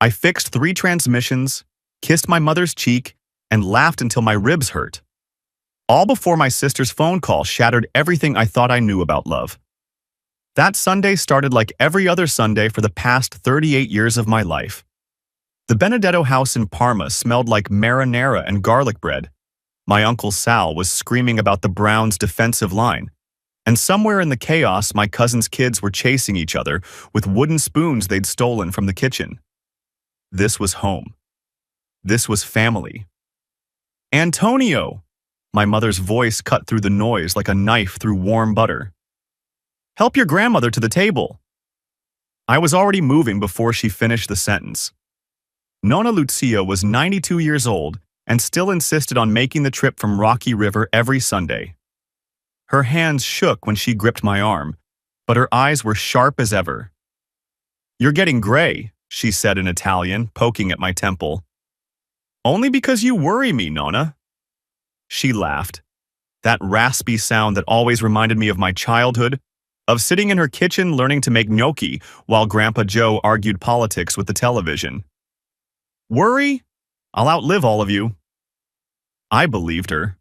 I fixed 3 transmissions, kissed my mother's cheek, and laughed until my ribs hurt. All before my sister's phone call shattered everything I thought I knew about love. That Sunday started like every other Sunday for the past 38 years of my life. The Benedetto house in Parma smelled like marinara and garlic bread. My Uncle Sal was screaming about the Browns' defensive line. And somewhere in the chaos, my cousin's kids were chasing each other with wooden spoons they'd stolen from the kitchen. This was home. This was family. "Antonio!" My mother's voice cut through the noise like a knife through warm butter. "Help your grandmother to the table." I was already moving before she finished the sentence. Nonna Lucia was 92 years old and still insisted on making the trip from Rocky River every Sunday. Her hands shook when she gripped my arm, but her eyes were sharp as ever. "You're getting gray," she said in Italian, poking at my temple. "Only because you worry me, Nonna." She laughed. That raspy sound that always reminded me of my childhood, of sitting in her kitchen learning to make gnocchi while Grandpa Joe argued politics with the television. "Worry? I'll outlive all of you." I believed her.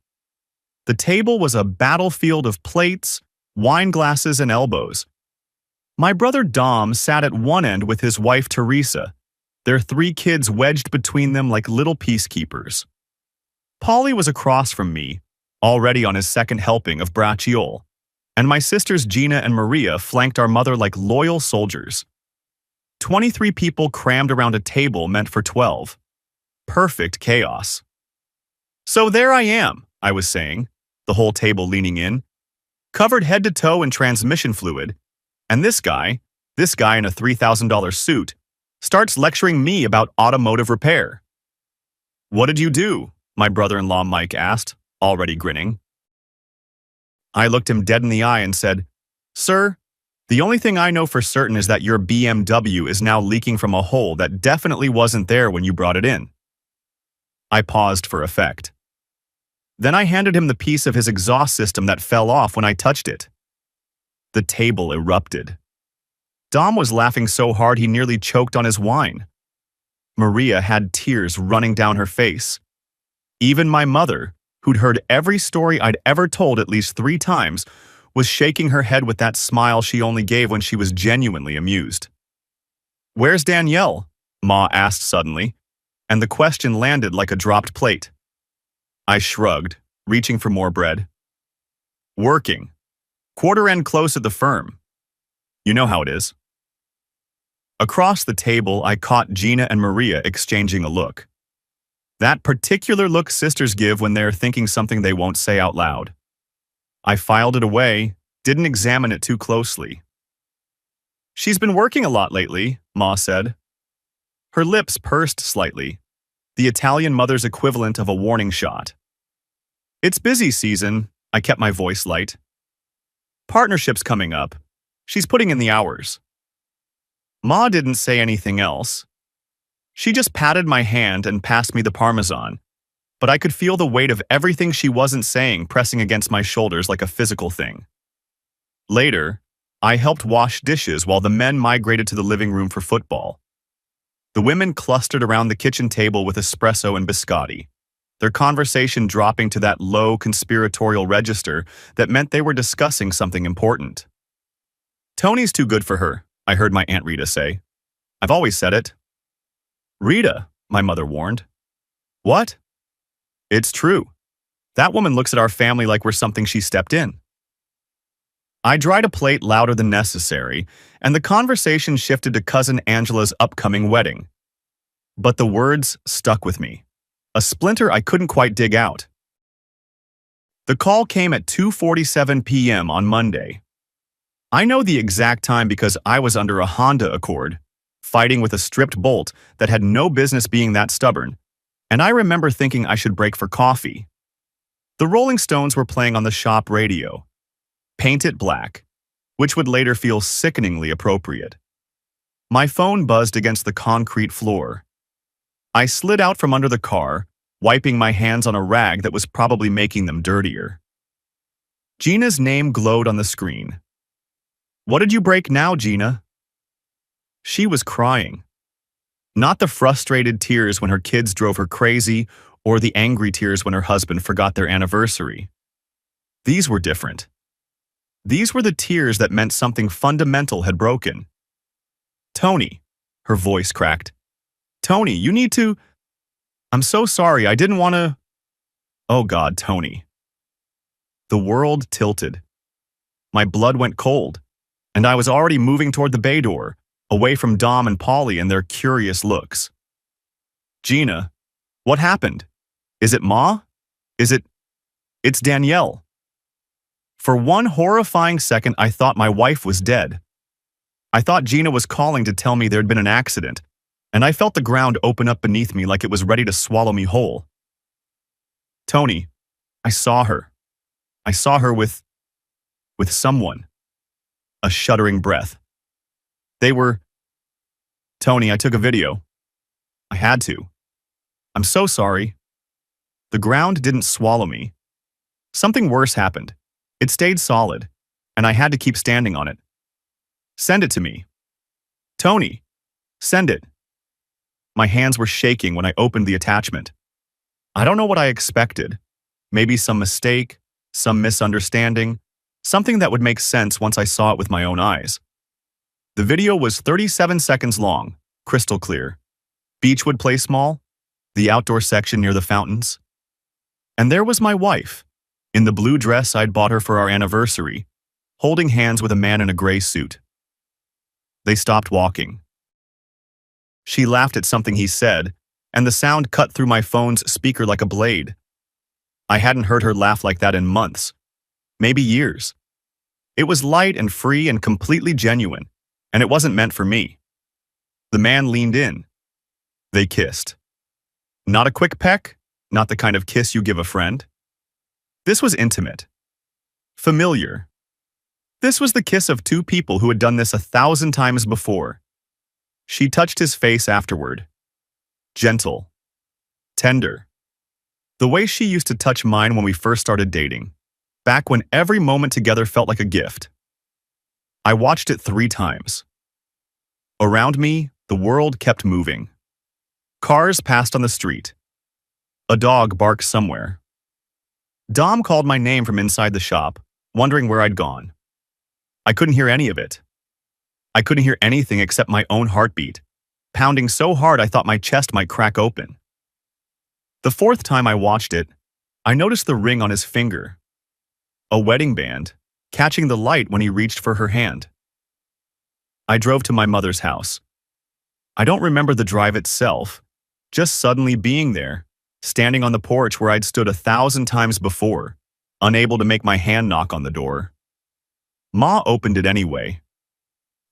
The table was a battlefield of plates, wine glasses, and elbows. My brother Dom sat at one end with his wife Teresa, their 3 kids wedged between them like little peacekeepers. Polly was across from me, already on his second helping of braciole, and my sisters Gina and Maria flanked our mother like loyal soldiers. 23 people crammed around a table meant for 12. Perfect chaos. "So there I am," I was saying, the whole table leaning in, covered head to toe in transmission fluid, and this guy in a $3,000 suit, starts lecturing me about automotive repair. "What did you do?" my brother-in-law Mike asked, already grinning. I looked him dead in the eye and said, "Sir, the only thing I know for certain is that your BMW is now leaking from a hole that definitely wasn't there when you brought it in." I paused for effect. Then I handed him the piece of his exhaust system that fell off when I touched it. The table erupted. Dom was laughing so hard he nearly choked on his wine. Maria had tears running down her face. Even my mother, who'd heard every story I'd ever told at least 3 times, was shaking her head with that smile she only gave when she was genuinely amused. "Where's Danielle?" Ma asked suddenly, and the question landed like a dropped plate. I shrugged, reaching for more bread. "Working. Quarter end close at the firm. You know how it is." Across the table, I caught Gina and Maria exchanging a look. That particular look sisters give when they're thinking something they won't say out loud. I filed it away, didn't examine it too closely. "She's been working a lot lately," Ma said. Her lips pursed slightly, the Italian mother's equivalent of a warning shot. "It's busy season," I kept my voice light. "Partnership's coming up. She's putting in the hours." Ma didn't say anything else. She just patted my hand and passed me the Parmesan, but I could feel the weight of everything she wasn't saying pressing against my shoulders like a physical thing. Later, I helped wash dishes while the men migrated to the living room for football. The women clustered around the kitchen table with espresso and biscotti, their conversation dropping to that low conspiratorial register that meant they were discussing something important. "Tony's too good for her," I heard my Aunt Rita say. "I've always said it." "Rita," my mother warned. "What?" "It's true. That woman looks at our family like we're something she stepped in." I dried a plate louder than necessary, and the conversation shifted to Cousin Angela's upcoming wedding. But the words stuck with me, a splinter I couldn't quite dig out. The call came at 2:47 p.m. on Monday. I know the exact time because I was under a Honda Accord, fighting with a stripped bolt that had no business being that stubborn, and I remember thinking I should break for coffee. The Rolling Stones were playing on the shop radio. Paint It Black, which would later feel sickeningly appropriate. My phone buzzed against the concrete floor. I slid out from under the car, wiping my hands on a rag that was probably making them dirtier. Gina's name glowed on the screen. "What did you break now, Gina?" She was crying. Not the frustrated tears when her kids drove her crazy or the angry tears when her husband forgot their anniversary. These were different. These were the tears that meant something fundamental had broken. Tony, her voice cracked. Tony, you need to… I'm so sorry, I didn't want to… Oh God, Tony. The world tilted. My blood went cold, and I was already moving toward the bay door, away from Dom and Polly and their curious looks. Gina, what happened? Is it Ma? It's Danielle. For one horrifying second, I thought my wife was dead. I thought Gina was calling to tell me there'd been an accident, and I felt the ground open up beneath me like it was ready to swallow me whole. Tony, I saw her. I saw her with someone. A shuddering breath. They were… Tony, I took a video. I had to. I'm so sorry. The ground didn't swallow me. Something worse happened. It stayed solid, and I had to keep standing on it. Send it to me. Tony, send it. My hands were shaking when I opened the attachment. I don't know what I expected. Maybe some mistake, some misunderstanding, something that would make sense once I saw it with my own eyes. The video was 37 seconds long, crystal clear. Beechwood Place Mall, the outdoor section near the fountains. And there was my wife, in the blue dress I'd bought her for our anniversary, holding hands with a man in a gray suit. They stopped walking. She laughed at something he said, and the sound cut through my phone's speaker like a blade. I hadn't heard her laugh like that in months, maybe years. It was light and free and completely genuine, and it wasn't meant for me. The man leaned in. They kissed. Not a quick peck, not the kind of kiss you give a friend. This was intimate. Familiar. This was the kiss of two people who had done this 1,000 times before. She touched his face afterward. Gentle. Tender. The way she used to touch mine when we first started dating, back when every moment together felt like a gift. I watched it 3 times. Around me, the world kept moving. Cars passed on the street. A dog barked somewhere. Dom called my name from inside the shop, wondering where I'd gone. I couldn't hear any of it. I couldn't hear anything except my own heartbeat, pounding so hard I thought my chest might crack open. The 4th time I watched it, I noticed the ring on his finger. A wedding band, catching the light when he reached for her hand. I drove to my mother's house. I don't remember the drive itself, just suddenly being there, standing on the porch where I'd stood 1,000 times before, unable to make my hand knock on the door. Ma opened it anyway.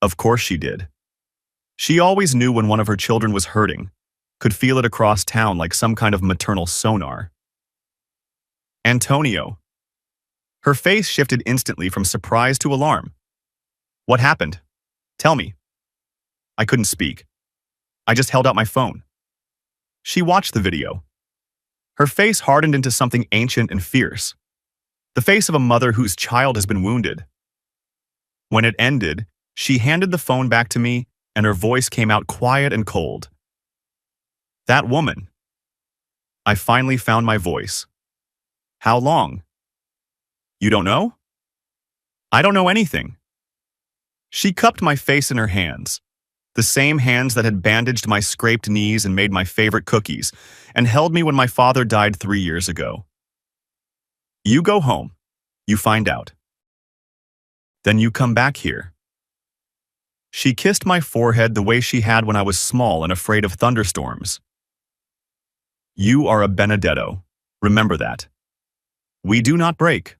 Of course she did. She always knew when one of her children was hurting, could feel it across town like some kind of maternal sonar. Antonio. Her face shifted instantly from surprise to alarm. What happened? Tell me. I couldn't speak. I just held out my phone. She watched the video. Her face hardened into something ancient and fierce. The face of a mother whose child has been wounded. When it ended, she handed the phone back to me, and her voice came out quiet and cold. That woman. I finally found my voice. How long? You don't know? I don't know anything. She cupped my face in her hands, the same hands that had bandaged my scraped knees and made my favorite cookies, and held me when my father died 3 years ago. You go home. You find out. Then you come back here. She kissed my forehead the way she had when I was small and afraid of thunderstorms. You are a Benedetto. Remember that. We do not break.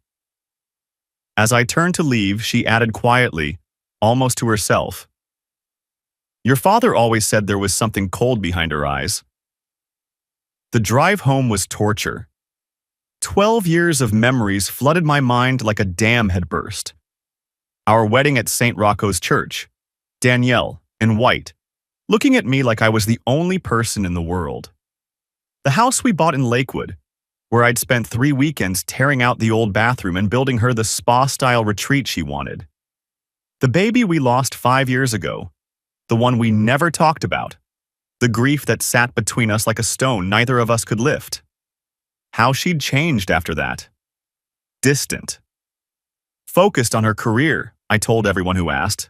As I turned to leave, she added quietly, almost to herself. Your father always said there was something cold behind her eyes. The drive home was torture. 12 years of memories flooded my mind like a dam had burst. Our wedding at St. Rocco's Church, Danielle, in white, looking at me like I was the only person in the world. The house we bought in Lakewood, where I'd spent 3 weekends tearing out the old bathroom and building her the spa-style retreat she wanted. The baby we lost 5 years ago, the one we never talked about, The grief that sat between us like a stone neither of us could lift. How she'd changed after that. Distant. Focused on her career, I told everyone who asked.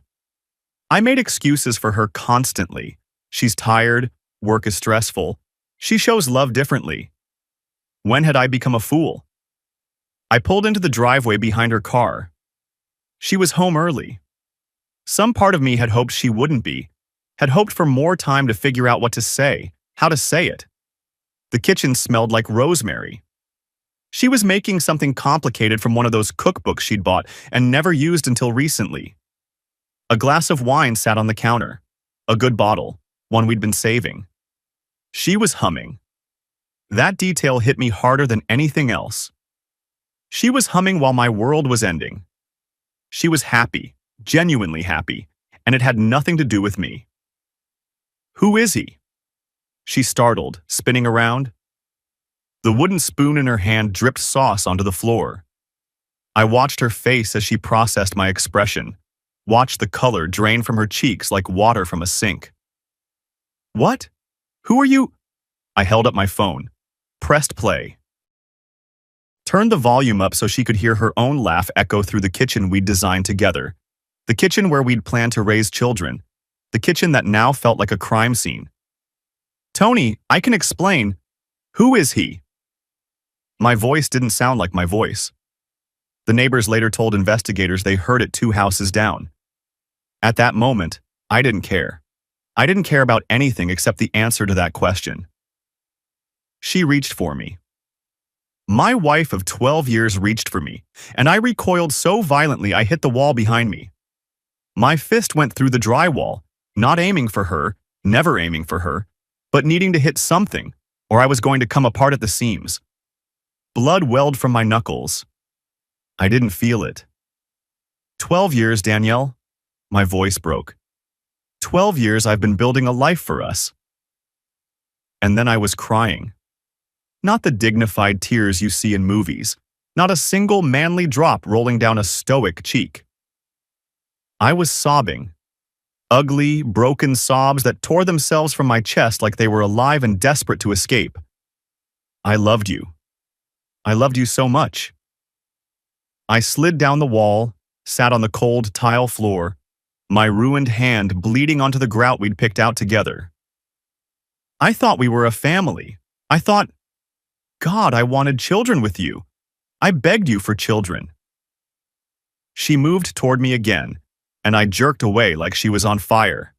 I made excuses for her constantly. She's tired, work is stressful. She shows love differently. When had I become a fool? I pulled into the driveway behind her car. She was home early. Some part of me had hoped she wouldn't be, had hoped for more time to figure out what to say, how to say it. The kitchen smelled like rosemary. She was making something complicated from one of those cookbooks she'd bought and never used until recently. A glass of wine sat on the counter. A good bottle, one we'd been saving. She was humming. That detail hit me harder than anything else. She was humming while my world was ending. She was happy, genuinely happy, and it had nothing to do with me. Who is he? She startled, spinning around. The wooden spoon in her hand dripped sauce onto the floor. I watched her face as she processed my expression, watched the color drain from her cheeks like water from a sink. What? Who are you? I held up my phone, pressed play. Turned the volume up so she could hear her own laugh echo through the kitchen we'd designed together. The kitchen where we'd planned to raise children. The kitchen that now felt like a crime scene. Tony, I can explain. Who is he? My voice didn't sound like my voice. The neighbors later told investigators they heard it 2 houses down. At that moment, I didn't care. I didn't care about anything except the answer to that question. She reached for me. My wife of 12 years reached for me, and I recoiled so violently I hit the wall behind me. My fist went through the drywall, not aiming for her, never aiming for her, but needing to hit something, or I was going to come apart at the seams. Blood welled from my knuckles. I didn't feel it. 12 years, Danielle. My voice broke. 12 years I've been building a life for us. And then I was crying. Not the dignified tears you see in movies, not a single manly drop rolling down a stoic cheek. I was sobbing. Ugly, broken sobs that tore themselves from my chest like they were alive and desperate to escape. I loved you. I loved you so much. I slid down the wall, sat on the cold tile floor, my ruined hand bleeding onto the grout we'd picked out together. I thought we were a family. I thought, God, I wanted children with you. I begged you for children. She moved toward me again, and I jerked away like she was on fire.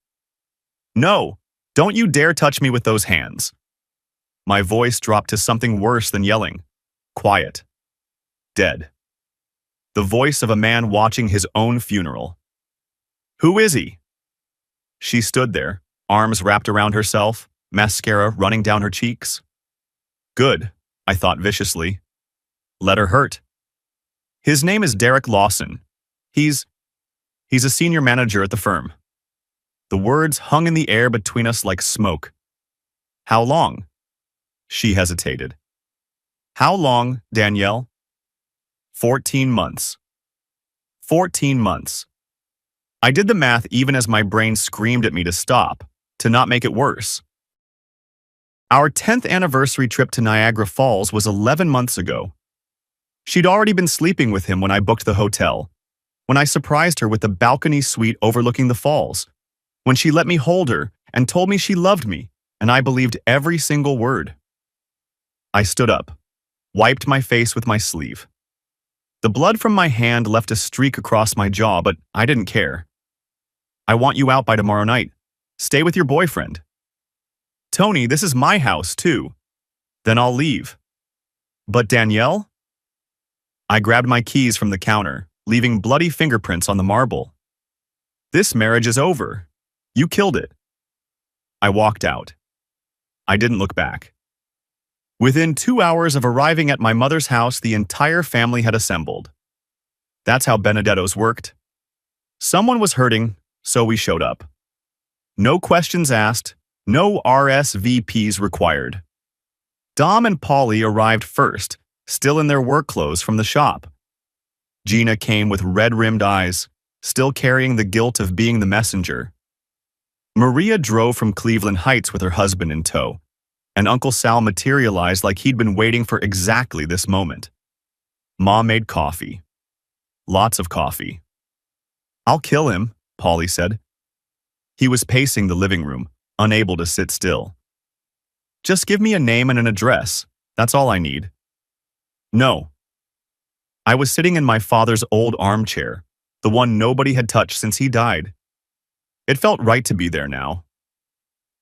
No, don't you dare touch me with those hands. My voice dropped to something worse than yelling. Quiet. Dead. The voice of a man watching his own funeral. Who is he? She stood there, arms wrapped around herself, mascara running down her cheeks. Good, I thought viciously. Let her hurt. His name is Derek Lawson. He's a senior manager at the firm. The words hung in the air between us like smoke. How long? She hesitated. How long, Danielle? 14 months. 14 months. I did the math even as my brain screamed at me to stop, to not make it worse. Our 10th anniversary trip to Niagara Falls was 11 months ago. She'd already been sleeping with him when I booked the hotel, when I surprised her with the balcony suite overlooking the falls, when she let me hold her and told me she loved me, and I believed every single word. I stood up, wiped my face with my sleeve. The blood from my hand left a streak across my jaw, but I didn't care. I want you out by tomorrow night. Stay with your boyfriend. Tony, this is my house, too. Then I'll leave. But Danielle? I grabbed my keys from the counter, leaving bloody fingerprints on the marble. This marriage is over. You killed it. I walked out. I didn't look back. Within 2 hours of arriving at my mother's house, the entire family had assembled. That's how Benedetto's worked. Someone was hurting, so we showed up. No questions asked, no RSVPs required. Dom and Polly arrived first, still in their work clothes from the shop. Gina came with red-rimmed eyes, still carrying the guilt of being the messenger. Maria drove from Cleveland Heights with her husband in tow, and Uncle Sal materialized like he'd been waiting for exactly this moment. Ma made coffee. Lots of coffee. "I'll kill him," Polly said. He was pacing the living room, unable to sit still. "Just give me a name and an address. That's all I need." "No." I was sitting in my father's old armchair, the one nobody had touched since he died. It felt right to be there now.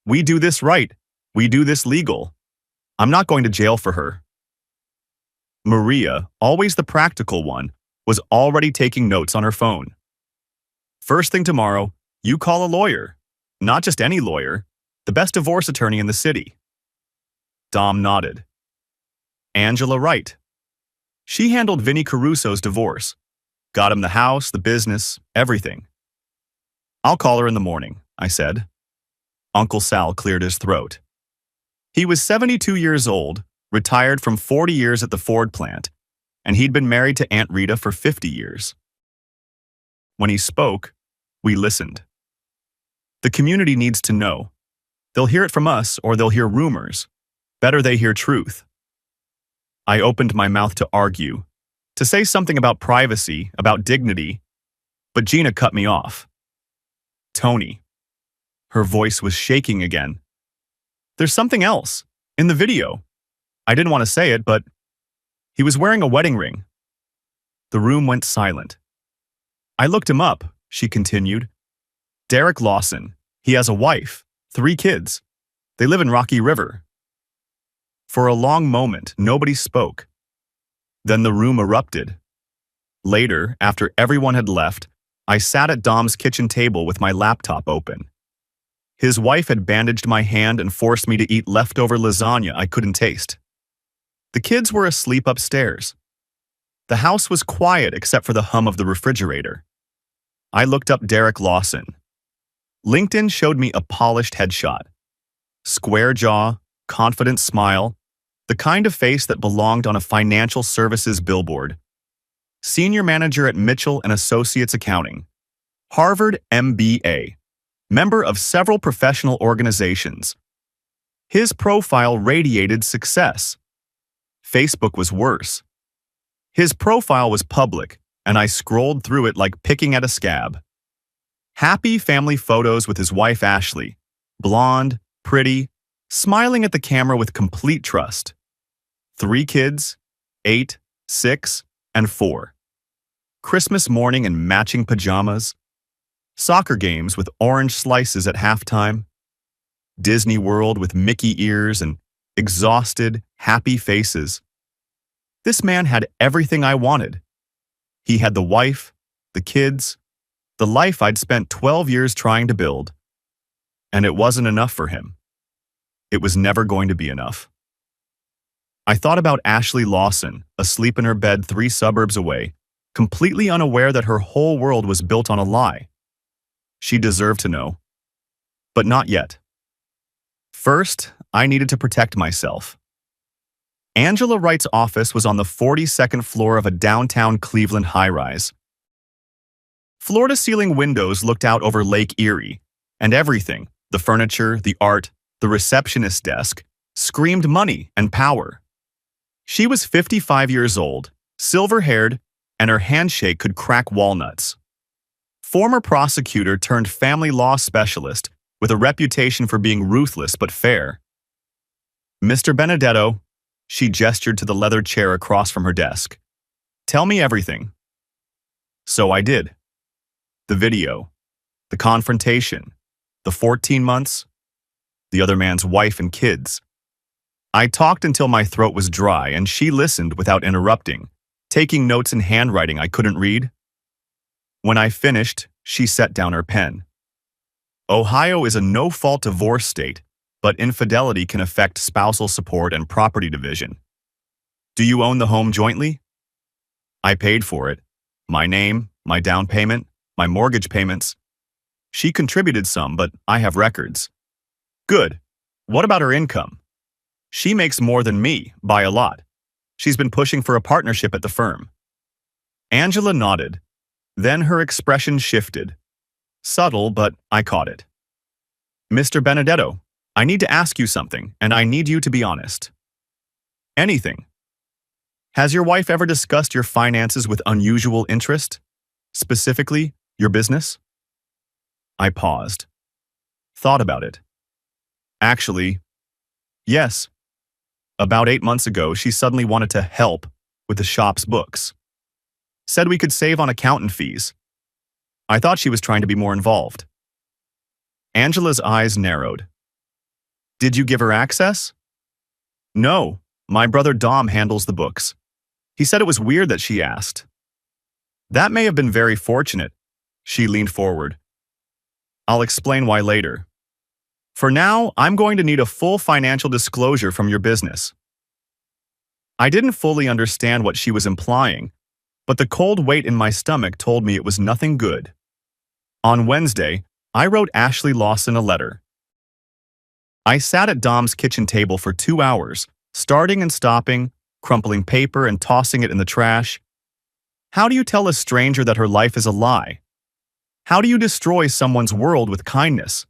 "We do this right. We do this legal. I'm not going to jail for her." Maria, always the practical one, was already taking notes on her phone. "First thing tomorrow, you call a lawyer. Not just any lawyer, the best divorce attorney in the city." Dom nodded. "Angela Wright. She handled Vinnie Caruso's divorce. Got him the house, the business, everything." "I'll call her in the morning," I said. Uncle Sal cleared his throat. He was 72 years old, retired from 40 years at the Ford plant, and he'd been married to Aunt Rita for 50 years. When he spoke, we listened. The community needs to know. They'll hear it from us or they'll hear rumors. Better they hear truth. I opened my mouth to argue, to say something about privacy, about dignity, but Gina cut me off. "Tony." Her voice was shaking again. "There's something else. In the video. I didn't want to say it, but he was wearing a wedding ring." The room went silent. "I looked him up," she continued. "Derek Lawson. He has a wife, 3 kids. They live in Rocky River." For a long moment, nobody spoke. Then the room erupted. Later, after everyone had left, I sat at Dom's kitchen table with my laptop open. His wife had bandaged my hand and forced me to eat leftover lasagna I couldn't taste. The kids were asleep upstairs. The house was quiet except for the hum of the refrigerator. I looked up Derek Lawson. LinkedIn showed me a polished headshot. Square jaw, confident smile, the kind of face that belonged on a financial services billboard. Senior manager at Mitchell and Associates Accounting. Harvard MBA. Member of several professional organizations. His profile radiated success. Facebook was worse. His profile was public, and I scrolled through it like picking at a scab. Happy family photos with his wife Ashley, blonde, pretty, smiling at the camera with complete trust. 3 kids, 8, 6, and 4. Christmas morning in matching pajamas. Soccer games with orange slices at halftime. Disney World with Mickey ears and exhausted, happy faces. This man had everything I wanted. He had the wife, the kids, the life I'd spent 12 years trying to build. And it wasn't enough for him. It was never going to be enough. I thought about Ashley Lawson, asleep in her bed 3 suburbs away, completely unaware that her whole world was built on a lie. She deserved to know. But not yet. First, I needed to protect myself. Angela Wright's office was on the 42nd floor of a downtown Cleveland high-rise. Floor-to-ceiling windows looked out over Lake Erie, and everything, the furniture, the art, the receptionist desk, screamed money and power. She was 55 years old, silver-haired, and her handshake could crack walnuts. Former prosecutor turned family law specialist with a reputation for being ruthless but fair. "Mr. Benedetto," she gestured to the leather chair across from her desk. "Tell me everything." So I did. The video, the confrontation, the 14 months, the other man's wife and kids. I talked until my throat was dry, and she listened without interrupting, taking notes in handwriting I couldn't read. When I finished, she set down her pen. "Ohio is a no-fault divorce state, but infidelity can affect spousal support and property division. Do you own the home jointly?" I paid for it. My name, my down payment, my mortgage payments. She contributed some, but I have records. "Good. What about her income?" "She makes more than me, by a lot. She's been pushing for a partnership at the firm." Angela nodded. Then her expression shifted. Subtle, but I caught it. Mr. Benedetto, I need to ask you something, and I need you to be honest. Anything. Has your wife ever discussed your finances with unusual interest? Specifically, your business? I paused. Thought about it. Actually, yes. About 8 months ago, she suddenly wanted to help with the shop's books. Said we could save on accountant fees. I thought she was trying to be more involved. Angela's eyes narrowed. Did you give her access? No, my brother Dom handles the books. He said it was weird that she asked. That may have been very fortunate. She leaned forward. I'll explain why later. For now, I'm going to need a full financial disclosure from your business. I didn't fully understand what she was implying, but the cold weight in my stomach told me it was nothing good. On Wednesday, I wrote Ashley Lawson a letter. I sat at Dom's kitchen table for 2 hours, starting and stopping, crumpling paper and tossing it in the trash. How do you tell a stranger that her life is a lie? How do you destroy someone's world with kindness?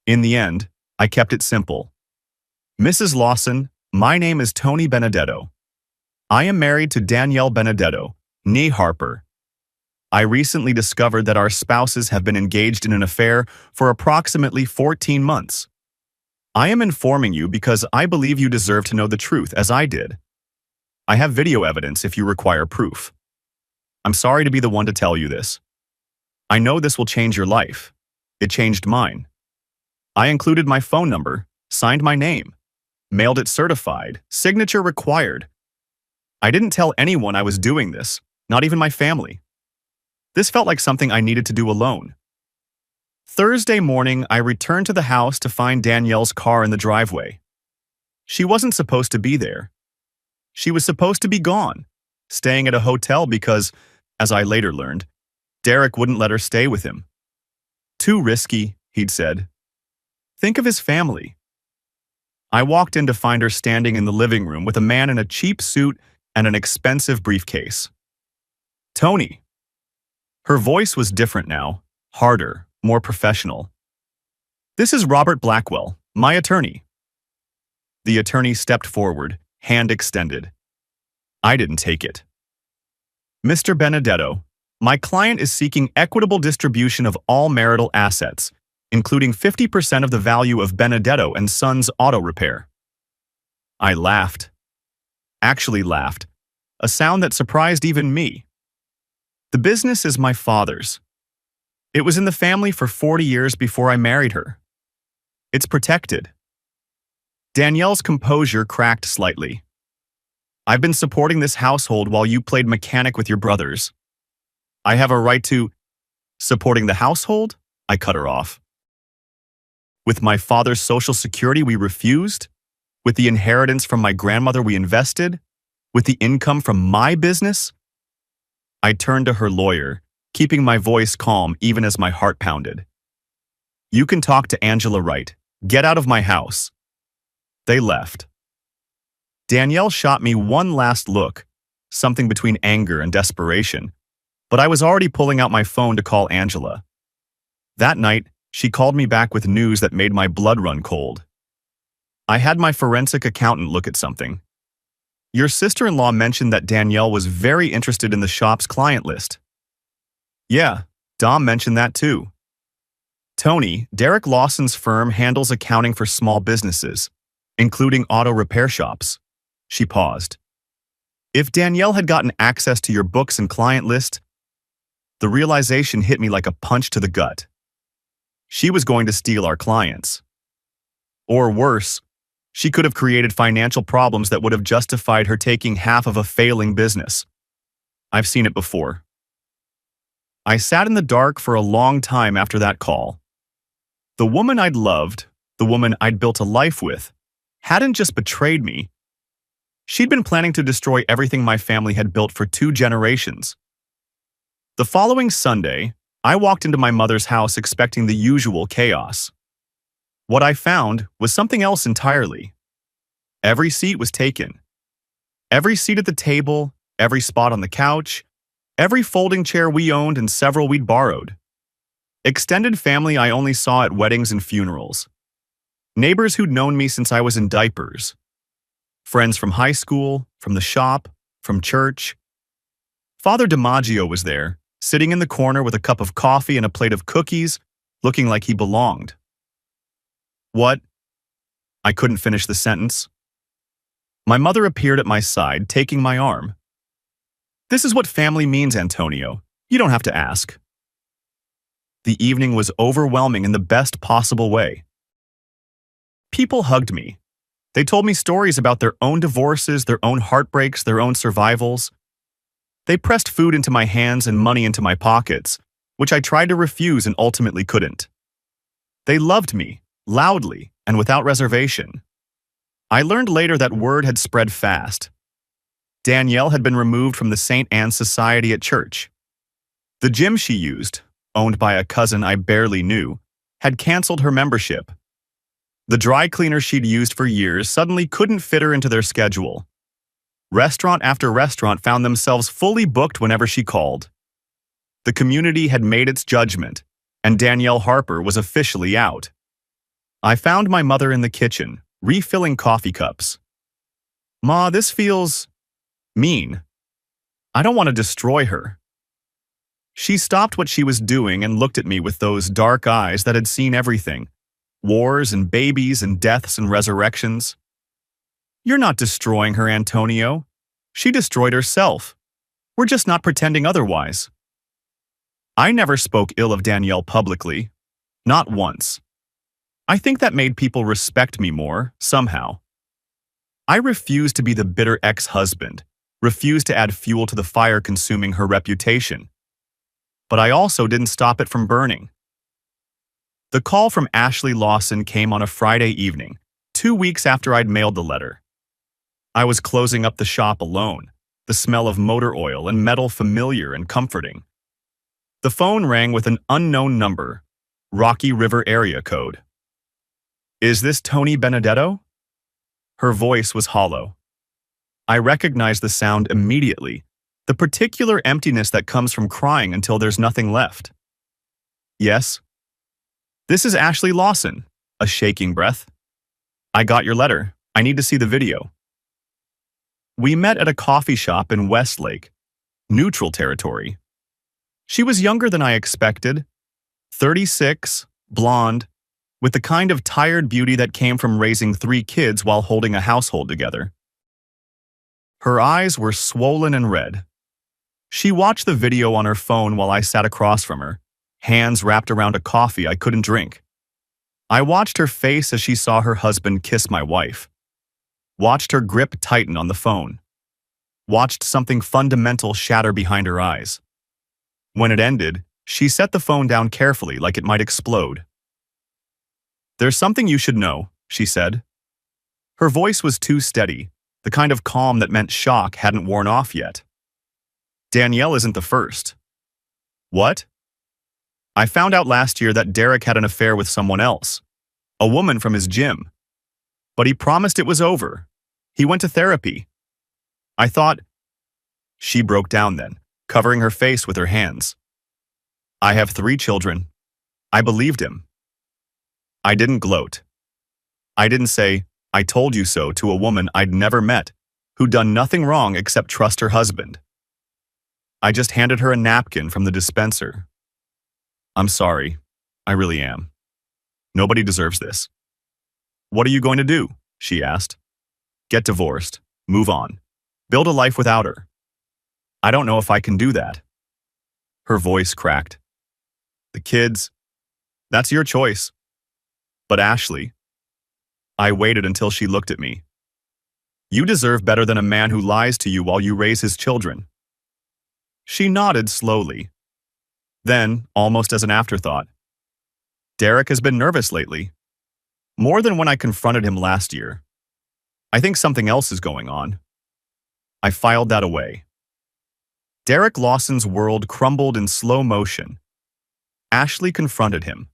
In the end, I kept it simple. Mrs. Lawson, my name is Tony Benedetto. I am married to Danielle Benedetto, née Harper. I recently discovered that our spouses have been engaged in an affair for approximately 14 months. I am informing you because I believe you deserve to know the truth as I did. I have video evidence if you require proof. I'm sorry to be the one to tell you this. I know this will change your life. It changed mine. I included my phone number, signed my name, mailed it certified, signature required. I didn't tell anyone I was doing this, not even my family. This felt like something I needed to do alone. Thursday morning, I returned to the house to find Danielle's car in the driveway. She wasn't supposed to be there. She was supposed to be gone, staying at a hotel because, as I later learned, Derek wouldn't let her stay with him. Too risky, he'd said. Think of his family. I walked in to find her standing in the living room with a man in a cheap suit and an expensive briefcase. Tony. Her voice was different now, harder, more professional. This is Robert Blackwell, my attorney. The attorney stepped forward, hand extended. I didn't take it. Mr. Benedetto, my client is seeking equitable distribution of all marital assets, including 50% of the value of Benedetto and Sons Auto Repair. I laughed. Actually laughed, a sound that surprised even me. The business is my father's. It was in the family for 40 years before I married her. It's protected. Danielle's composure cracked slightly. I've been supporting this household while you played mechanic with your brothers. I have a right to... Supporting the household? I cut her off. With my father's Social Security we refused? With the inheritance from my grandmother we invested? With the income from my business? I turned to her lawyer, keeping my voice calm even as my heart pounded. You can talk to Angela Wright. Get out of my house. They left. Danielle shot me one last look, something between anger and desperation, but I was already pulling out my phone to call Angela. That night, she called me back with news that made my blood run cold. I had my forensic accountant look at something. Your sister-in-law mentioned that Danielle was very interested in the shop's client list. Yeah, Dom mentioned that too. Tony, Derek Lawson's firm handles accounting for small businesses, including auto repair shops. She paused. If Danielle had gotten access to your books and client list, the realization hit me like a punch to the gut. She was going to steal our clients. Or worse, she could have created financial problems that would have justified her taking half of a failing business. I've seen it before. I sat in the dark for a long time after that call. The woman I'd loved, the woman I'd built a life with, hadn't just betrayed me. She'd been planning to destroy everything my family had built for 2 generations. The following Sunday, I walked into my mother's house expecting the usual chaos. What I found was something else entirely. Every seat was taken. Every seat at the table, every spot on the couch, every folding chair we owned and several we'd borrowed. Extended family I only saw at weddings and funerals. Neighbors who'd known me since I was in diapers. Friends from high school, from the shop, from church. Father DiMaggio was there, sitting in the corner with a cup of coffee and a plate of cookies, looking like he belonged. What? I couldn't finish the sentence. My mother appeared at my side, taking my arm. This is what family means, Antonio. You don't have to ask. The evening was overwhelming in the best possible way. People hugged me. They told me stories about their own divorces, their own heartbreaks, their own survivals. They pressed food into my hands and money into my pockets, which I tried to refuse and ultimately couldn't. They loved me, loudly and without reservation. I learned later that word had spread fast. Danielle had been removed from the St. Anne's Society at church. The gym she used, owned by a cousin I barely knew, had canceled her membership. The dry cleaner she'd used for years suddenly couldn't fit her into their schedule. Restaurant after restaurant found themselves fully booked whenever she called. The community had made its judgment, and Danielle Harper was officially out. I found my mother in the kitchen, refilling coffee cups. "Ma, this feels mean. I don't want to destroy her." She stopped what she was doing and looked at me with those dark eyes that had seen everything. Wars and babies and deaths and resurrections. "You're not destroying her, Antonio. She destroyed herself. We're just not pretending otherwise." I never spoke ill of Danielle publicly. Not once. I think that made people respect me more, somehow. I refused to be the bitter ex-husband, refused to add fuel to the fire consuming her reputation. But I also didn't stop it from burning. The call from Ashley Lawson came on a Friday evening, 2 weeks after I'd mailed the letter. I was closing up the shop alone, the smell of motor oil and metal familiar and comforting. The phone rang with an unknown number, Rocky River area code. "Is this Tony Benedetto?" Her voice was hollow. I recognized the sound immediately, the particular emptiness that comes from crying until there's nothing left. "Yes." "This is Ashley Lawson," a shaking breath. "I got your letter. I need to see the video." We met at a coffee shop in Westlake, neutral territory. She was younger than I expected, 36, blonde, with the kind of tired beauty that came from raising 3 kids while holding a household together. Her eyes were swollen and red. She watched the video on her phone while I sat across from her, hands wrapped around a coffee I couldn't drink. I watched her face as she saw her husband kiss my wife. Watched her grip tighten on the phone. Watched something fundamental shatter behind her eyes. When it ended, she set the phone down carefully like it might explode. "There's something you should know," she said. Her voice was too steady, the kind of calm that meant shock hadn't worn off yet. "Danielle isn't the first." "What?" "I found out last year that Derek had an affair with someone else, a woman from his gym. But he promised it was over. He went to therapy. I thought—" She broke down then, covering her face with her hands. "I have 3 children. I believed him. I didn't gloat. I didn't say, 'I told you so' to a woman I'd never met, who'd done nothing wrong except trust her husband. I just handed her a napkin from the dispenser. I'm sorry. I really am. Nobody deserves this." "What are you going to do?" she asked. "Get divorced. Move on. Build a life without her." "I don't know if I can do that." Her voice cracked. "The kids, that's your choice. But Ashley—" I waited until she looked at me. "You deserve better than a man who lies to you while you raise his children." She nodded slowly. Then, almost as an afterthought, "Derek has been nervous lately. More than when I confronted him last year. I think something else is going on." I filed that away. Derek Lawson's world crumbled in slow motion. Ashley confronted him.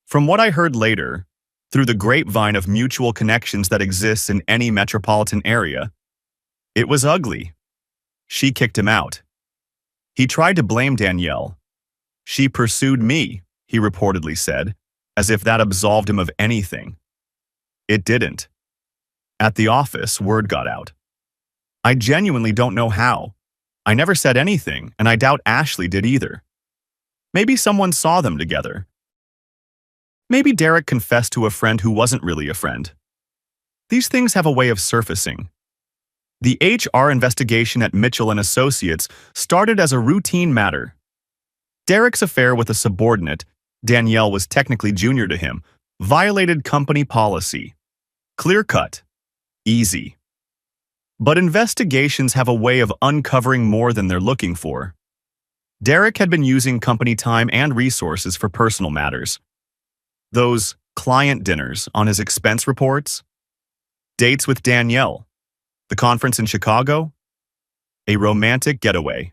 From what I heard later, through the grapevine of mutual connections that exists in any metropolitan area, it was ugly. She kicked him out. He tried to blame Danielle. "She pursued me," he reportedly said, as if that absolved him of anything. It didn't. At the office, word got out. I genuinely don't know how. I never said anything, and I doubt Ashley did either. Maybe someone saw them together. Maybe Derek confessed to a friend who wasn't really a friend. These things have a way of surfacing. The HR investigation at Mitchell & Associates started as a routine matter. Derek's affair with a subordinate, Danielle was technically junior to him, violated company policy. Clear-cut. Easy. But investigations have a way of uncovering more than they're looking for. Derek had been using company time and resources for personal matters. Those client dinners on his expense reports, dates with Danielle, the conference in Chicago, a romantic getaway.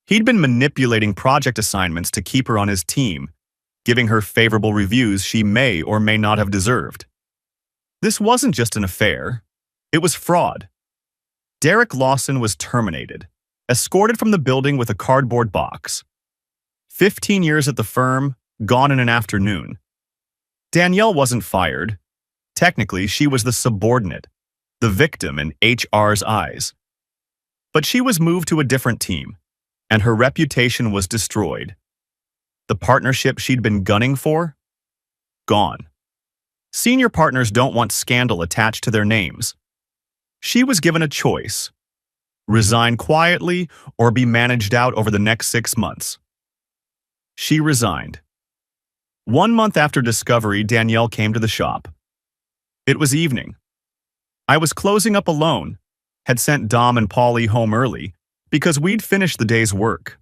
He'd been manipulating project assignments to keep her on his team, giving her favorable reviews she may or may not have deserved. This wasn't just an affair. It was fraud. Derek Lawson was terminated, escorted from the building with a cardboard box. 15 years at the firm, gone in an afternoon. Danielle wasn't fired. Technically, she was the subordinate, the victim in HR's eyes. But she was moved to a different team, and her reputation was destroyed. The partnership she'd been gunning for? Gone. Senior partners don't want scandal attached to their names. She was given a choice: resign quietly or be managed out over the next 6 months. She resigned. 1 month after discovery, Danielle came to the shop. It was evening. I was closing up alone, had sent Dom and Polly home early because we'd finished the day's work.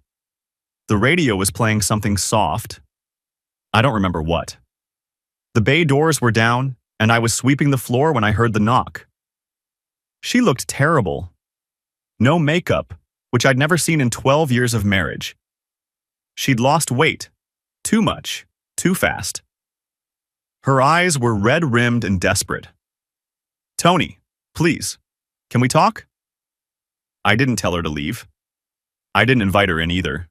The radio was playing something soft. I don't remember what. The bay doors were down, and I was sweeping the floor when I heard the knock. She looked terrible. No makeup, which I'd never seen in 12 years of marriage. She'd lost weight. Too much. Too fast. Her eyes were red-rimmed and desperate. "Tony, please, can we talk?" I didn't tell her to leave. I didn't invite her in either.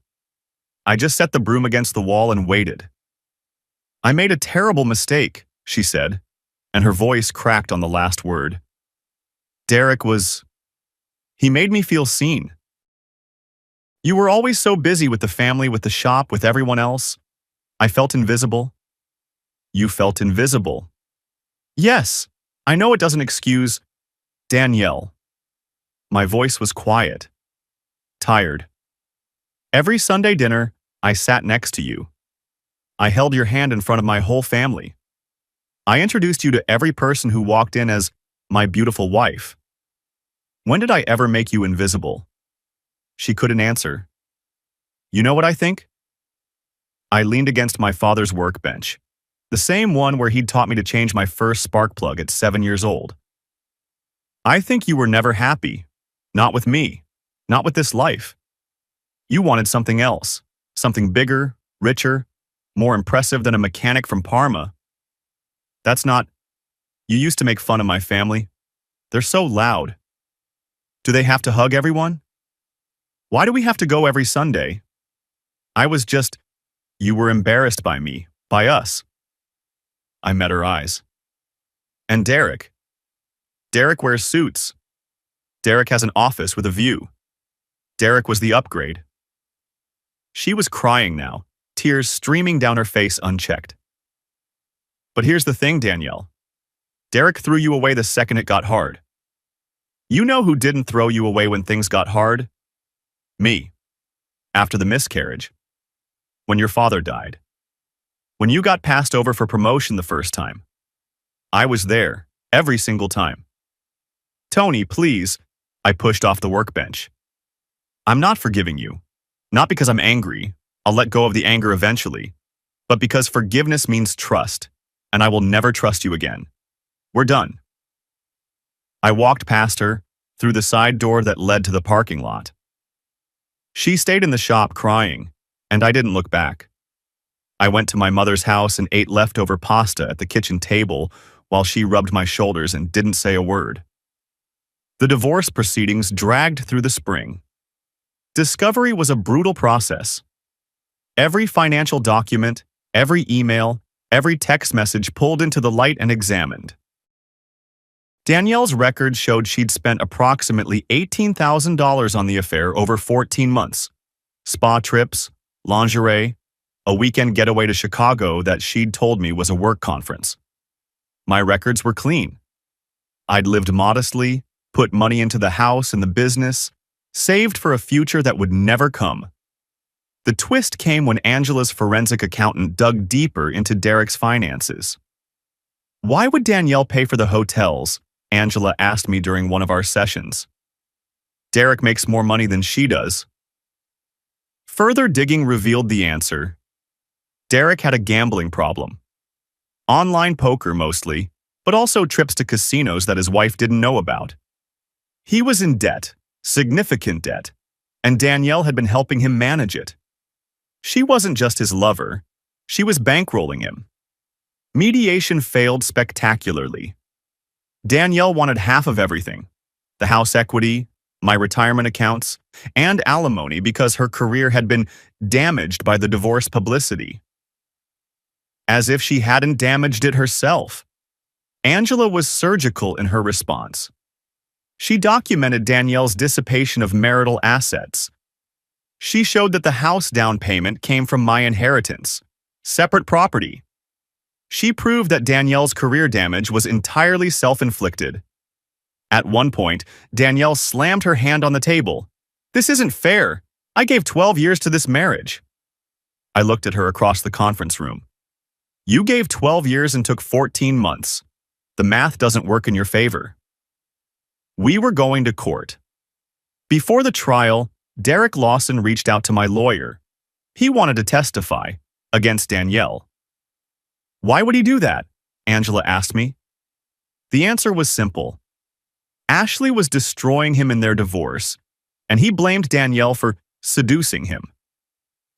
I just set the broom against the wall and waited. "I made a terrible mistake," she said, and her voice cracked on the last word. He made me feel seen. "You were always so busy with the family, with the shop, with everyone else. I felt invisible." "You felt invisible." "Yes, I know it doesn't excuse—" "Danielle." My voice was quiet, tired. "Every Sunday dinner, I sat next to you. I held your hand in front of my whole family. I introduced you to every person who walked in as my beautiful wife. When did I ever make you invisible?" She couldn't answer. "You know what I think?" I leaned against my father's workbench, the same one where he'd taught me to change my first spark plug at 7 years old. "I think you were never happy. Not with me. Not with this life. You wanted something else. Something bigger, richer, more impressive than a mechanic from Parma. That's not... You used to make fun of my family. They're so loud. Do they have to hug everyone? Why do we have to go every Sunday? I was just... You were embarrassed by me, by us." I met her eyes. "And Derek? Derek wears suits. Derek has an office with a view. Derek was the upgrade." She was crying now, tears streaming down her face unchecked. "But here's the thing, Danielle. Derek threw you away the second it got hard. You know who didn't throw you away when things got hard? Me. After the miscarriage. When your father died. When you got passed over for promotion the first time. I was there, every single time. Tony, please." I pushed off the workbench. "I'm not forgiving you. Not because I'm angry. I'll let go of the anger eventually. But because forgiveness means trust, and I will never trust you again. We're done." I walked past her, through the side door that led to the parking lot. She stayed in the shop crying, and I didn't look back. I went to my mother's house and ate leftover pasta at the kitchen table while she rubbed my shoulders and didn't say a word. The divorce proceedings dragged through the spring. Discovery was a brutal process. Every financial document, Every email, every text message pulled into the light and examined. Danielle's records showed she'd spent approximately $18,000 on the affair over 14 months. Spa trips, lingerie, a weekend getaway to Chicago that she'd told me was a work conference. My records were clean. I'd lived modestly, put money into the house and the business, saved for a future that would never come. The twist came when Angela's forensic accountant dug deeper into Derek's finances. "Why would Danielle pay for the hotels?" Angela asked me during one of our sessions. "Derek makes more money than she does." Further digging revealed the answer. Derek had a gambling problem. Online poker mostly, but also trips to casinos that his wife didn't know about. He was in debt, significant debt, and Danielle had been helping him manage it. She wasn't just his lover, she was bankrolling him. Mediation failed spectacularly. Danielle wanted half of everything: the house equity, my retirement accounts, and alimony because her career had been damaged by the divorce publicity. As if she hadn't damaged it herself. Angela was surgical in her response. She documented Danielle's dissipation of marital assets. She showed that the house down payment came from my inheritance, separate property. She proved that Danielle's career damage was entirely self-inflicted. At one point, Danielle slammed her hand on the table. "This isn't fair. I gave 12 years to this marriage." I looked at her across the conference room. "You gave 12 years and took 14 months. The math doesn't work in your favor." We were going to court. Before the trial, Derek Lawson reached out to my lawyer. He wanted to testify against Danielle. "Why would he do that?" Angela asked me. The answer was simple. Ashley was destroying him in their divorce, and he blamed Danielle for seducing him.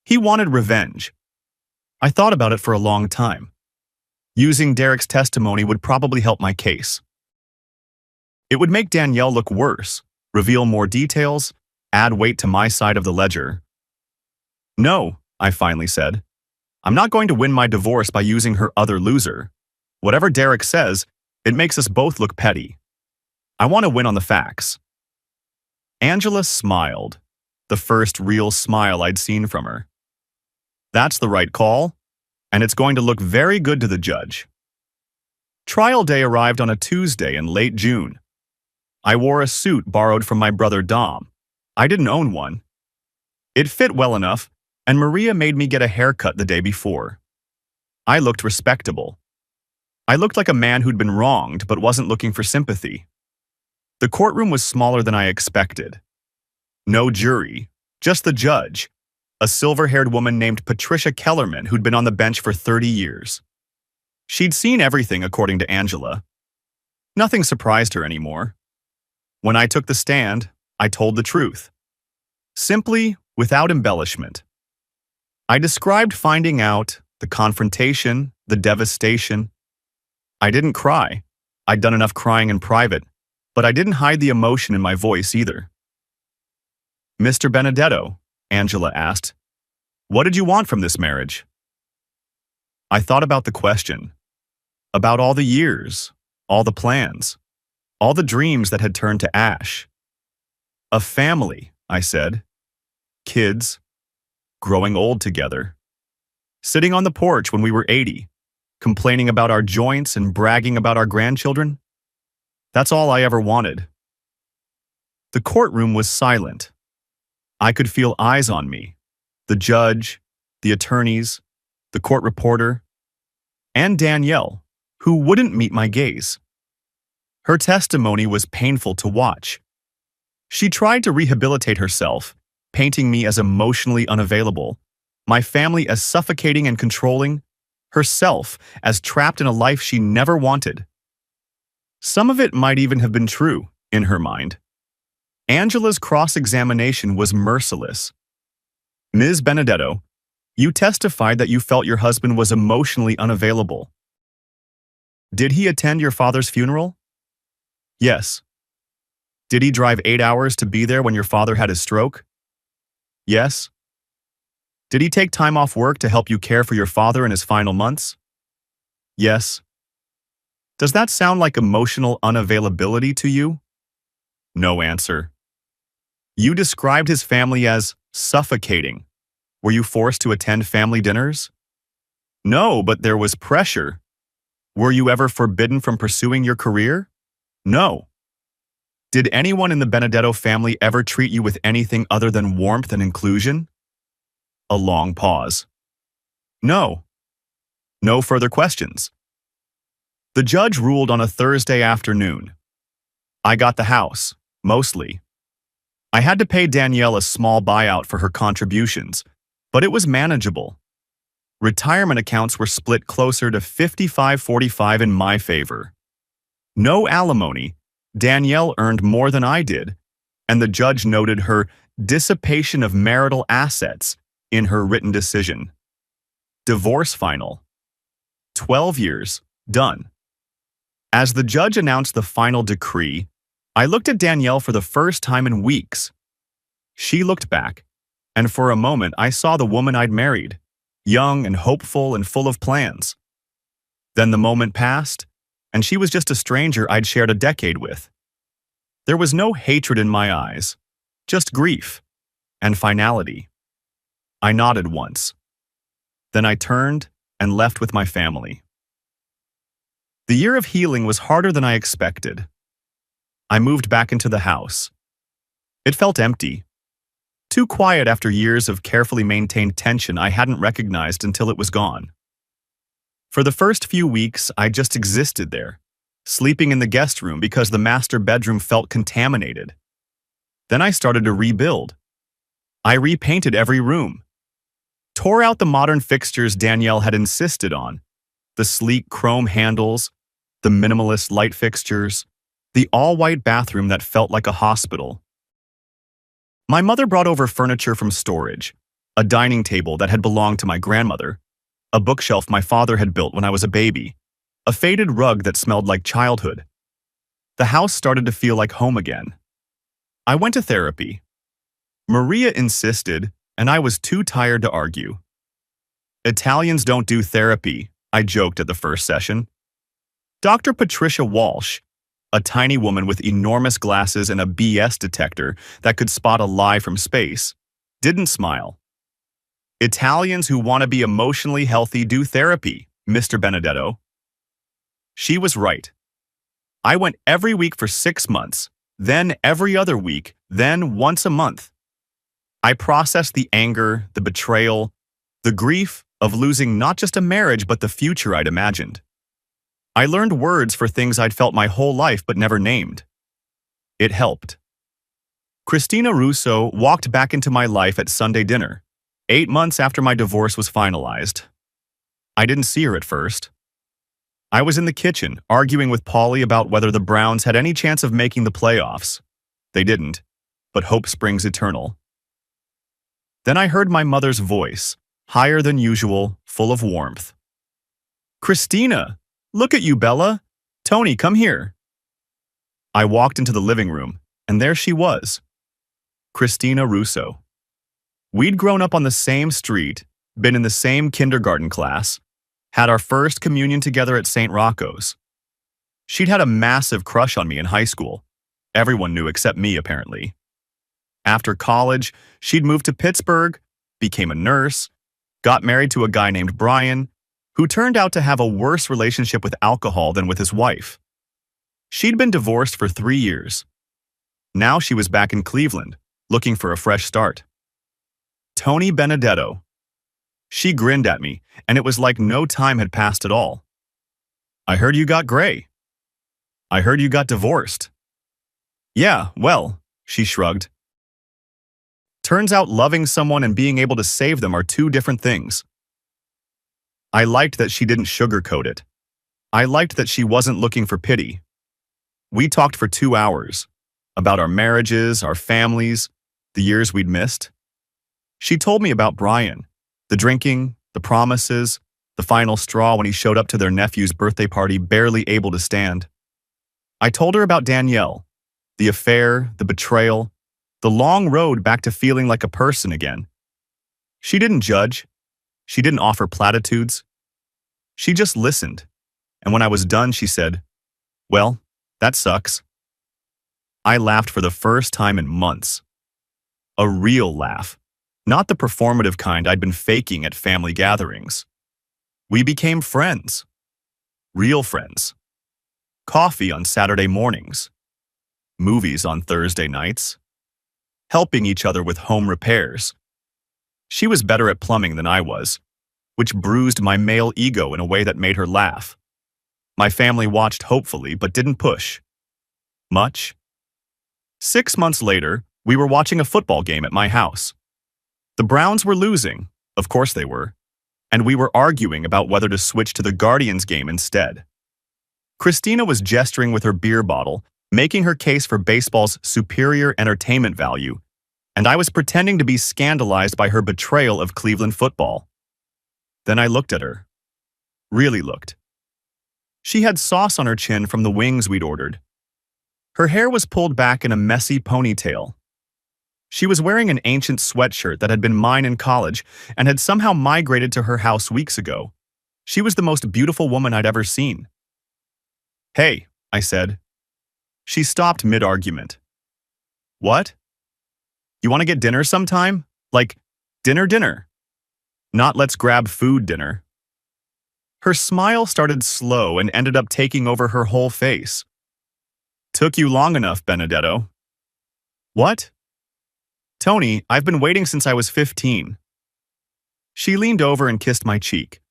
He wanted revenge. I thought about it for a long time. Using Derek's testimony would probably help my case. It would make Danielle look worse, reveal more details, add weight to my side of the ledger. "No," I finally said. "I'm not going to win my divorce by using her other loser. Whatever Derek says, it makes us both look petty. I want to win on the facts." Angela smiled, the first real smile I'd seen from her. "That's the right call, and it's going to look very good to the judge." Trial day arrived on a Tuesday in late June. I wore a suit borrowed from my brother Dom. I didn't own one. It fit well enough, and Maria made me get a haircut the day before. I looked respectable. I looked like a man who'd been wronged but wasn't looking for sympathy. The courtroom was smaller than I expected. No jury, just the judge, a silver-haired woman named Patricia Kellerman who'd been on the bench for 30 years. She'd seen everything, according to Angela. Nothing surprised her anymore. When I took the stand, I told the truth. Simply, without embellishment. I described finding out, the confrontation, the devastation. I didn't cry. I'd done enough crying in private, but I didn't hide the emotion in my voice either. "Mr. Benedetto," Angela asked, "what did you want from this marriage?" I thought about the question, about all the years, all the plans, all the dreams that had turned to ash. "A family," I said. "Kids, growing old together. Sitting on the porch when we were 80, complaining about our joints and bragging about our grandchildren. That's all I ever wanted." The courtroom was silent. I could feel eyes on me, the judge, the attorneys, the court reporter, and Danielle, who wouldn't meet my gaze. Her testimony was painful to watch. She tried to rehabilitate herself, painting me as emotionally unavailable, my family as suffocating and controlling, herself as trapped in a life she never wanted. Some of it might even have been true, in her mind. Angela's cross-examination was merciless. "Ms. Benedetto, you testified that you felt your husband was emotionally unavailable. Did he attend your father's funeral?" "Yes." "Did he drive 8 hours to be there when your father had his stroke?" "Yes." Did he take time off work to help you care for your father in his final months? Yes. Does that sound like emotional unavailability to you? No answer. You described his family as suffocating. Were you forced to attend family dinners? No, but there was pressure. Were you ever forbidden from pursuing your career? No. Did anyone in the Benedetto family ever treat you with anything other than warmth and inclusion? A long pause. No. No further questions. The judge ruled on a Thursday afternoon. I got the house, mostly. I had to pay Danielle a small buyout for her contributions, but it was manageable. Retirement accounts were split closer to 55-45 in my favor. No alimony. Danielle earned more than I did, and the judge noted her dissipation of marital assets in her written decision. Divorce final. 12 years, done. As the judge announced the final decree, I looked at Danielle for the first time in weeks. She looked back, and for a moment I saw the woman I'd married, young and hopeful and full of plans. Then the moment passed, and she was just a stranger I'd shared a decade with. There was no hatred in my eyes, just grief and finality. I nodded once. Then I turned and left with my family. The year of healing was harder than I expected. I moved back into the house. It felt empty. Too quiet after years of carefully maintained tension I hadn't recognized until it was gone. For the first few weeks, I just existed there, sleeping in the guest room because the master bedroom felt contaminated. Then I started to rebuild. I repainted every room, tore out the modern fixtures Danielle had insisted on, the sleek chrome handles, the minimalist light fixtures, the all-white bathroom that felt like a hospital. My mother brought over furniture from storage, a dining table that had belonged to my grandmother, a bookshelf my father had built when I was a baby, a faded rug that smelled like childhood. The house started to feel like home again. I went to therapy. Maria insisted, and I was too tired to argue. Italians don't do therapy, I joked at the first session. Dr. Patricia Walsh, a tiny woman with enormous glasses and a BS detector that could spot a lie from space, didn't smile. Italians who want to be emotionally healthy do therapy, Mr. Benedetto. She was right. I went every week for 6 months, then every other week, then once a month. I processed the anger, the betrayal, the grief of losing not just a marriage but the future I'd imagined. I learned words for things I'd felt my whole life but never named. It helped. Christina Russo walked back into my life at Sunday dinner, 8 months after my divorce was finalized. I didn't see her at first. I was in the kitchen, arguing with Paulie about whether the Browns had any chance of making the playoffs. They didn't, but hope springs eternal. Then I heard my mother's voice, higher than usual, full of warmth. "Christina! Look at you, Bella! Tony, come here!" I walked into the living room, and there she was. Christina Russo. We'd grown up on the same street, been in the same kindergarten class, had our first communion together at St. Rocco's. She'd had a massive crush on me in high school. Everyone knew except me, apparently. After college, she'd moved to Pittsburgh, became a nurse, got married to a guy named Brian, who turned out to have a worse relationship with alcohol than with his wife. She'd been divorced for 3 years. Now she was back in Cleveland, looking for a fresh start. Tony Benedetto. She grinned at me, and it was like no time had passed at all. "I heard you got gray. I heard you got divorced." "Yeah, well," she shrugged. "Turns out loving someone and being able to save them are two different things." I liked that she didn't sugarcoat it. I liked that she wasn't looking for pity. We talked for 2 hours, about our marriages, our families, the years we'd missed. She told me about Brian, the drinking, the promises, the final straw when he showed up to their nephew's birthday party barely able to stand. I told her about Danielle, the affair, the betrayal, the long road back to feeling like a person again. She didn't judge. She didn't offer platitudes. She just listened. And when I was done, she said, "Well, that sucks." I laughed for the first time in months. A real laugh, not the performative kind I'd been faking at family gatherings. We became friends. Real friends. Coffee on Saturday mornings. Movies on Thursday nights. Helping each other with home repairs. She was better at plumbing than I was, which bruised my male ego in a way that made her laugh. My family watched hopefully, but didn't push. Much. 6 months later, we were watching a football game at my house. The Browns were losing, of course they were, and we were arguing about whether to switch to the Guardians game instead. Christina was gesturing with her beer bottle, making her case for baseball's superior entertainment value, and I was pretending to be scandalized by her betrayal of Cleveland football. Then I looked at her. Really looked. She had sauce on her chin from the wings we'd ordered. Her hair was pulled back in a messy ponytail. She was wearing an ancient sweatshirt that had been mine in college and had somehow migrated to her house weeks ago. She was the most beautiful woman I'd ever seen. "Hey," I said. She stopped mid-argument. "What? You want to get dinner sometime? Like, dinner? Not let's grab food dinner." Her smile started slow and ended up taking over her whole face. "Took you long enough, Benedetto." "What?" "Tony, I've been waiting since I was 15. She leaned over and kissed my cheek.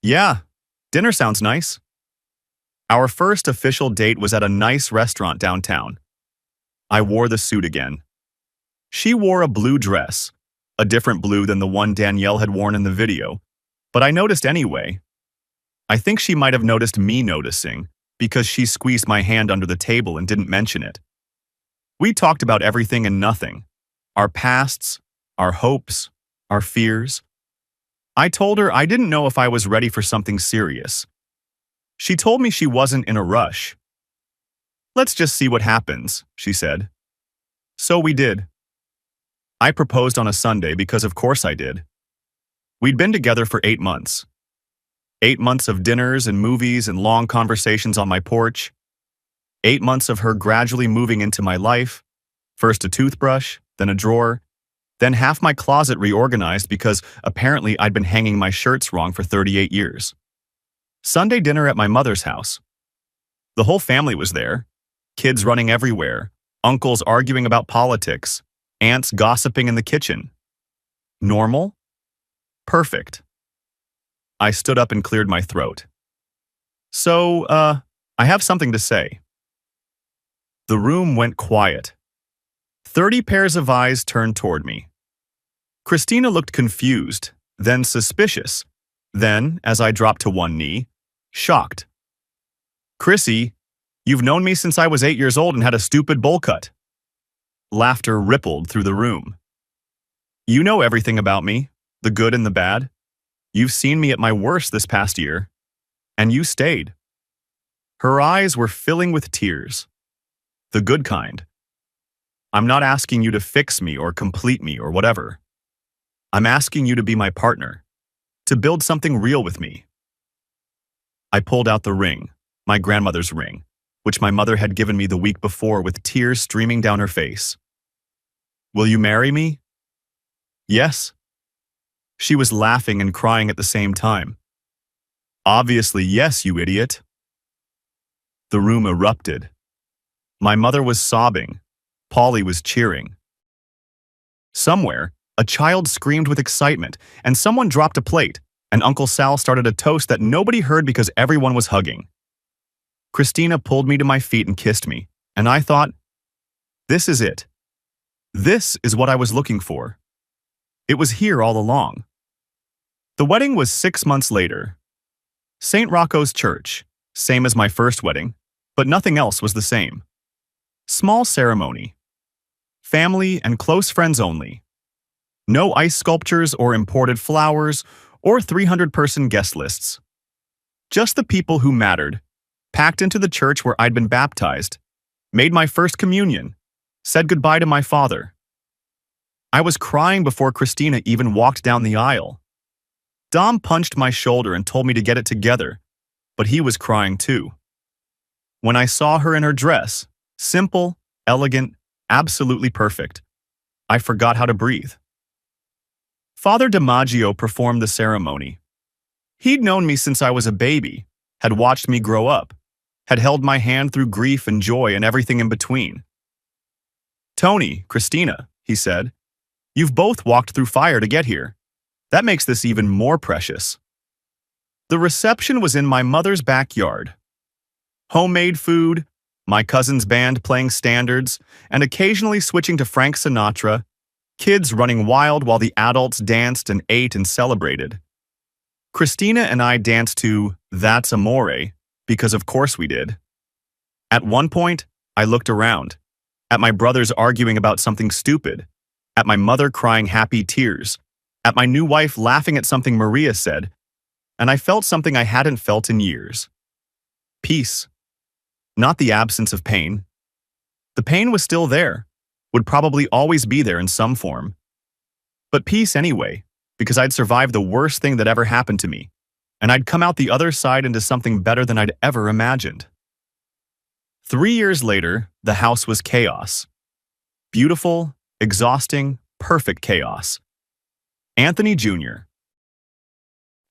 "Yeah, dinner sounds nice." Our first official date was at a nice restaurant downtown. I wore the suit again. She wore a blue dress, a different blue than the one Danielle had worn in the video, but I noticed anyway. I think she might have noticed me noticing, because she squeezed my hand under the table and didn't mention it. We talked about everything and nothing. Our pasts, our hopes, our fears. I told her I didn't know if I was ready for something serious. She told me she wasn't in a rush. "Let's just see what happens," she said. So we did. I proposed on a Sunday because of course I did. We'd been together for 8 months. 8 months of dinners and movies and long conversations on my porch. 8 months of her gradually moving into my life. First a toothbrush, then a drawer, then half my closet reorganized because apparently I'd been hanging my shirts wrong for 38 years. Sunday dinner at my mother's house. The whole family was there. Kids running everywhere, uncles arguing about politics, aunts gossiping in the kitchen. Normal? Perfect. I stood up and cleared my throat. So, I have something to say. The room went quiet. 30 pairs of eyes turned toward me. Christina looked confused, then suspicious, then, as I dropped to one knee, shocked. "Chrissy, you've known me since I was 8 years old and had a stupid bowl cut." Laughter rippled through the room. "You know everything about me, the good and the bad. You've seen me at my worst this past year, and you stayed." Her eyes were filling with tears. The good kind. "I'm not asking you to fix me or complete me or whatever. I'm asking you to be my partner, to build something real with me." I pulled out the ring, my grandmother's ring, which my mother had given me the week before with tears streaming down her face. "Will you marry me?" "Yes." She was laughing and crying at the same time. "Obviously, yes, you idiot." The room erupted. My mother was sobbing. Polly was cheering. Somewhere, a child screamed with excitement, and someone dropped a plate, and Uncle Sal started a toast that nobody heard because everyone was hugging. Christina pulled me to my feet and kissed me, and I thought, this is it. This is what I was looking for. It was here all along. The wedding was 6 months later. St. Rocco's Church, same as my first wedding, but nothing else was the same. Small ceremony. Family and close friends only. No ice sculptures or imported flowers or 300-person guest lists. Just the people who mattered, packed into the church where I'd been baptized, made my first communion, said goodbye to my father. I was crying before Christina even walked down the aisle. Dom punched my shoulder and told me to get it together, but he was crying too. When I saw her in her dress, simple, elegant, absolutely perfect, I forgot how to breathe. Father DiMaggio performed the ceremony. He'd known me since I was a baby, had watched me grow up, had held my hand through grief and joy and everything in between. "Tony, Christina," he said, "you've both walked through fire to get here. That makes this even more precious." The reception was in my mother's backyard. Homemade food, my cousin's band playing standards, and occasionally switching to Frank Sinatra, kids running wild while the adults danced and ate and celebrated. Christina and I danced to "That's Amore," because of course we did. At one point, I looked around, at my brothers arguing about something stupid, at my mother crying happy tears, at my new wife laughing at something Maria said, and I felt something I hadn't felt in years. Peace. Not the absence of pain. The pain was still there, would probably always be there in some form. But peace anyway, because I'd survived the worst thing that ever happened to me, and I'd come out the other side into something better than I'd ever imagined. 3 years later, the house was chaos. Beautiful, exhausting, perfect chaos. Anthony Jr.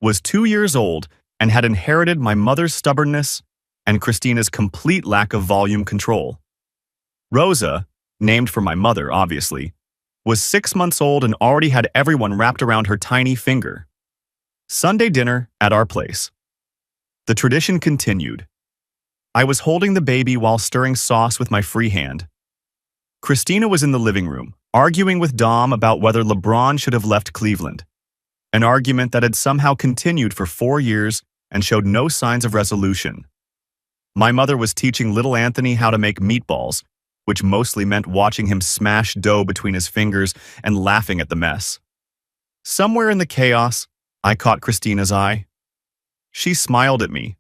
was 2 years old and had inherited my mother's stubbornness and Christina's complete lack of volume control. Rosa, named for my mother, obviously, was 6 months old and already had everyone wrapped around her tiny finger. Sunday dinner at our place. The tradition continued. I was holding the baby while stirring sauce with my free hand. Christina was in the living room, arguing with Dom about whether LeBron should have left Cleveland, an argument that had somehow continued for 4 years and showed no signs of resolution. My mother was teaching little Anthony how to make meatballs, which mostly meant watching him smash dough between his fingers and laughing at the mess. Somewhere in the chaos, I caught Christina's eye. She smiled at me,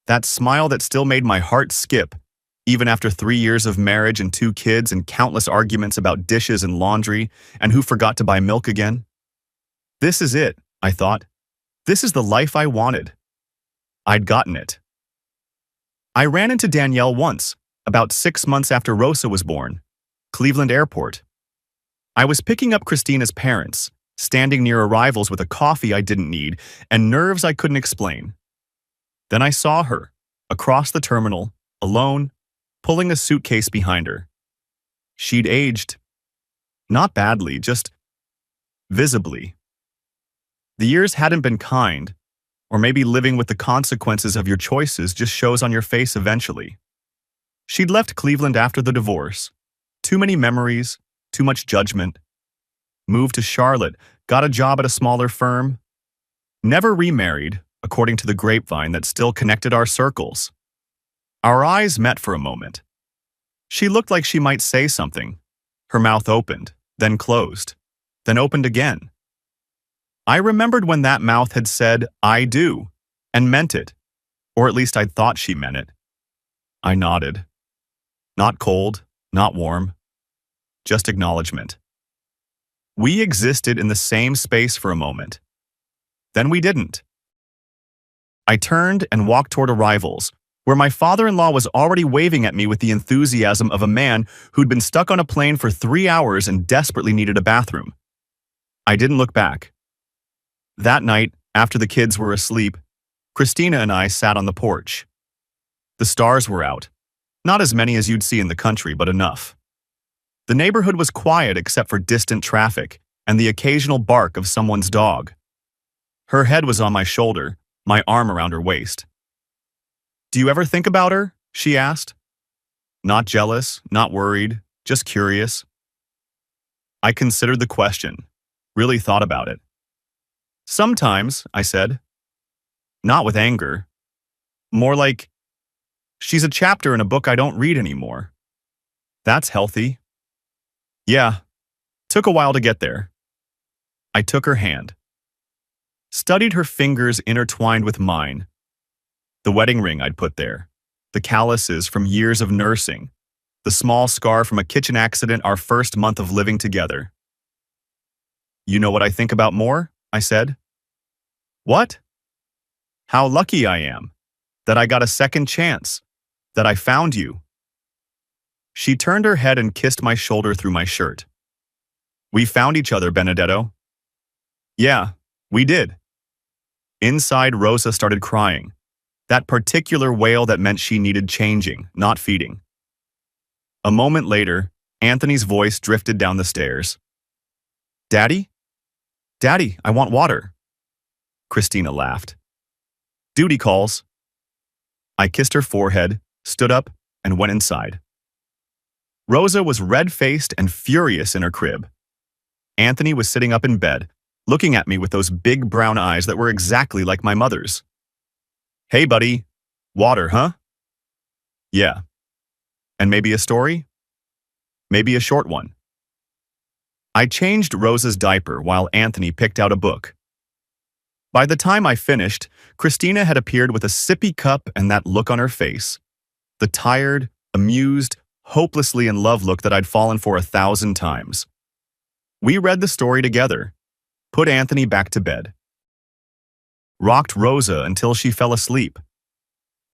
that smile that still made my heart skip, even after 3 years of marriage and 2 kids and countless arguments about dishes and laundry and who forgot to buy milk again. This is it, I thought. This is the life I wanted. I'd gotten it. I ran into Danielle once, about 6 months after Rosa was born, Cleveland Airport. I was picking up Christina's parents, standing near arrivals with a coffee I didn't need and nerves I couldn't explain. Then I saw her, across the terminal, alone, pulling a suitcase behind her. She'd aged. Not badly, just visibly. The years hadn't been kind, or maybe living with the consequences of your choices just shows on your face eventually. She'd left Cleveland after the divorce. Too many memories, too much judgment. Moved to Charlotte, got a job at a smaller firm. Never remarried, according to the grapevine that still connected our circles. Our eyes met for a moment. She looked like she might say something. Her mouth opened, then closed, then opened again. I remembered when that mouth had said, "I do," and meant it, or at least I thought she meant it. I nodded. Not cold, not warm, just acknowledgement. We existed in the same space for a moment. Then we didn't. I turned and walked toward arrivals, where my father-in-law was already waving at me with the enthusiasm of a man who'd been stuck on a plane for 3 hours and desperately needed a bathroom. I didn't look back. That night, after the kids were asleep, Christina and I sat on the porch. The stars were out. Not as many as you'd see in the country, but enough. The neighborhood was quiet except for distant traffic and the occasional bark of someone's dog. Her head was on my shoulder, my arm around her waist. "Do you ever think about her?" she asked. Not jealous, not worried, just curious. I considered the question, really thought about it. "Sometimes," I said. Not with anger. More like, she's a chapter in a book I don't read anymore. That's healthy. Yeah, took a while to get there. I took her hand. Studied her fingers intertwined with mine. The wedding ring I'd put there. The calluses from years of nursing. The small scar from a kitchen accident our first month of living together. You know what I think about more? I said. What? How lucky I am. That I got a second chance. That I found you. She turned her head and kissed my shoulder through my shirt. We found each other, Benedetto. Yeah, we did. Inside, Rosa started crying. That particular wail that meant she needed changing, not feeding. A moment later, Anthony's voice drifted down the stairs. Daddy? Daddy, I want water. Christina laughed. Duty calls. I kissed her forehead, stood up, and went inside. Rosa was red-faced and furious in her crib. Anthony was sitting up in bed, looking at me with those big brown eyes that were exactly like my mother's. Hey, buddy. Water, huh? Yeah. And maybe a story? Maybe a short one. I changed Rosa's diaper while Anthony picked out a book. By the time I finished, Christina had appeared with a sippy cup and that look on her face. The tired, amused, hopelessly in love look that I'd fallen for 1,000 times. We read the story together, put Anthony back to bed, rocked Rosa until she fell asleep.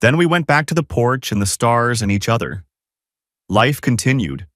Then we went back to the porch and the stars and each other. Life continued,